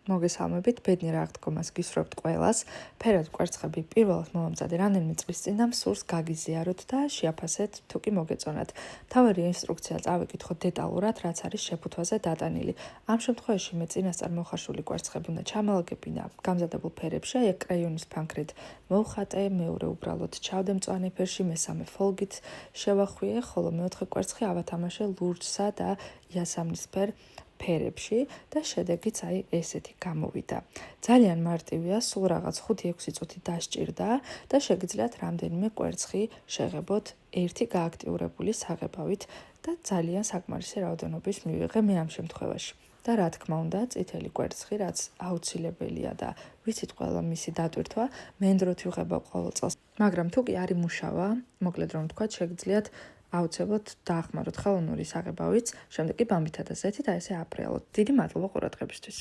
მოგესალმებით, ბედნიერ აღდგომას გისურვებთ ყველას. ფერად კვერცხები პირველად მომამზადე რამდენიმე წლის წინ და სურს გაგიზიაროთ და შეაფასეთ, თუ კი მოგეწონათ. მთავარი ინსტრუქცია წავიკითხოთ დეტალურად, რაც არის შეფუთვაზე დატანილი. ამ შემთხვევაში მე წინასწარ მოხარშული კვერცხები უნდა ჩამალაგებინა გამზადებულ ფერებში, აი კრეიონის ფანქრით მოვხატე, მეორე უბრალოდ ჩავდე მწვანე ფერში, მესამე ფოლგით შევახვიე, ხოლო მეოთხე კვერცხი ავათამაშე ლურჯსა და იასამნისფერ ფერებში და შედეგიც აი ესეთი გამოვიდა. ძალიან მარტივია, სულ რაღაც 5-6 წუთი დასჭირდა და შეგიძლიათ რამდენიმე კვერცხი შეღებოთ ერთი გააქტიურებული საღებავით და ძალიან საკმარისი რაოდენობის მივიღე მე ამ შემთხვევაში. და რა თქმა უნდა, წითელი კვერცხი, რაც აუცილებელია და ვიცით ყველა მისი დატვირთვა, მენდროთ ვიღება ყოველ წელს. მაგრამ თუ კი არ იმუშავა, მოკლედ რომ ვთქვათ, შეგიძლიათ აუცილებლად დაახმაროთ ხელოვნური საღებავით, შემდეგ კი ბამბითა და ზეთით და ესე აფრიალოთ. დიდი მადლობა ყურადღებისთვის.